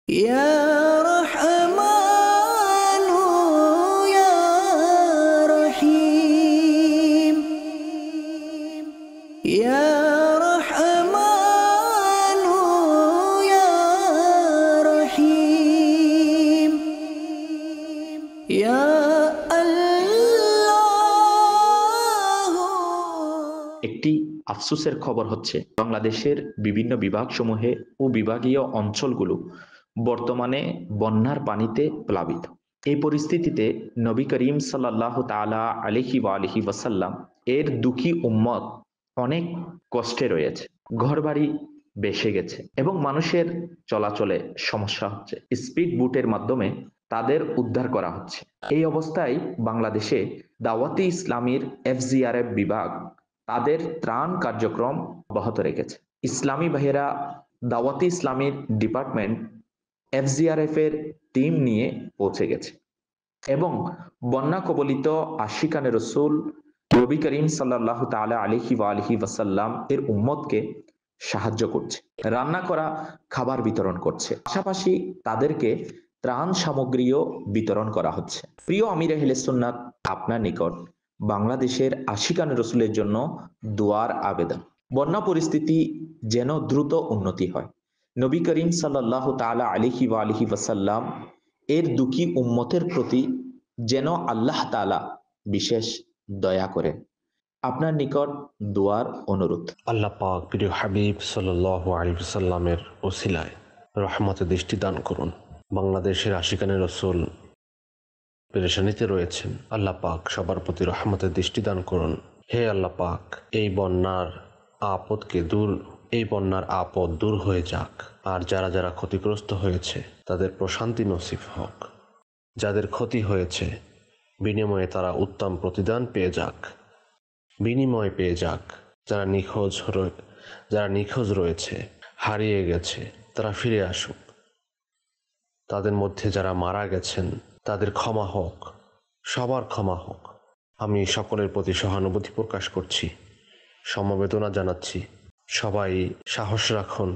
يا رحمن يا رحيم يا رحمن يا رحيم يا الله। একটি আফসোসের খবর হচ্ছে বাংলাদেশের বিভিন্ন বিভাগসমূহে ও বিভাগীয় অঞ্চলগুলো বর্তমানে বন্যার পানিতে প্লাবিত। এই পরিস্থিতিতে নবী করিম সাল্লাল্লাহু তাআলা আলাইহি ওয়া আলিহি ওয়াসাল্লাম এর দুঃখী উম্মত অনেক কষ্টে রয়েছে। ঘরবাড়ি ভেসে গেছে এবং মানুষের চলাচলে সমস্যা হচ্ছে। স্পিড বোটের মাধ্যমে তাদের উদ্ধার করা হচ্ছে। এই অবস্থায় বাংলাদেশে দাওয়াতে ইসলামীর FGRF বিভাগ তাদের ত্রাণ কার্যক্রম অব্যাহত রেখেছে। ইসলামী ভাইয়েরা দাওয়াতে ইসলামীর ডিপার্টমেন্ট FGRF এর টিম নিয়ে পৌঁছে গেছে এবং বন্যা কবলিত আশিকানে রসুল নবী করিম সাল্লাল্লাহু তাআলা আলাইহি ওয়া আলিহি ওয়াসাল্লাম এর উম্মতকে সাহায্য করছে, রান্না করা খাবার বিতরণ করছে, পাশাপাশি তাদেরকে ত্রাণ সামগ্রীও বিতরণ করা হচ্ছে। প্রিয় আমির আহলে সুন্নাত, আপনার নিকট বাংলাদেশের আশিকানে রসুলের জন্য দোয়ার আবেদন। বন্যা পরিস্থিতি যেন দ্রুত উন্নতি হয়। নবী করিম সাল্লাল্লাহু তাআলা আলাইহি ওয়া আলিহি ওয়াসাল্লাম এর দুঃখী উম্মতের প্রতি যেন আল্লাহ তাআলা বিশেষ দয়া করেন। আপনার নিকট দোয়ার অনুরোধ। আল্লাহ পাক প্রিয় হাবিব সাল্লাল্লাহু আলাইহি ওয়াসাল্লামের ওসিলায় রহমতে দৃষ্টি দান করুন। বাংলাদেশের আশিকানে রসুল পেরেশানিতে রয়েছেন, আল্লাহ পাক সবার প্রতি রহমতের দৃষ্টি দান করুন। হে আল্লাহ পাক, এই বন্যার আপদ দূর হয়ে যাক, আর যারা যারা ক্ষতিগ্রস্ত হয়েছে তাদের প্রশান্তি নসিব হোক। যাদের ক্ষতি হয়েছে বিনিময়ে তারা উত্তম প্রতিদান পেয়ে যাক। যারা নিখোঁজ রয়েছে, হারিয়ে গেছে, তারা ফিরে আসুক। তাদের মধ্যে যারা মারা গেছেন তাদের ক্ষমা হোক, সবার ক্ষমা হোক। আমি সকলের প্রতি সহানুভূতি প্রকাশ করছি, সমবেদনা জানাচ্ছি। সবাই সাহস রাখুন,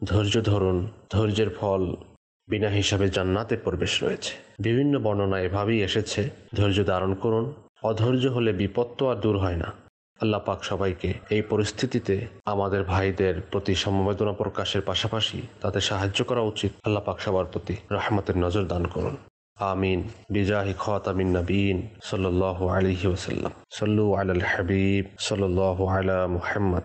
ধৈর্য ধরুন। ধৈর্যের ফল বিনা হিসাবে জান্নাতে প্রবেশ রয়েছে। বিভিন্ন বর্ণনা এভাবেই এসেছে, ধৈর্য ধারণ করুন। অধৈর্য হলে বিপদ তো আর দূর হয় না। আল্লাহ পাক সবাইকে এই পরিস্থিতিতে আমাদের ভাইদের প্রতি সমবেদনা প্রকাশের পাশাপাশি তাদের সাহায্য করা উচিত। আল্লাহ পাক সবার প্রতি রহমতের নজর দান করুন। আমিন। বিজাহি খাতামিন নবীন সাল্লাল্লাহু আলাইহি ওয়াসাল্লাম। সাল্লু আলাল হাবিব সাল্লাল্লাহু আলা মুহাম্মদ।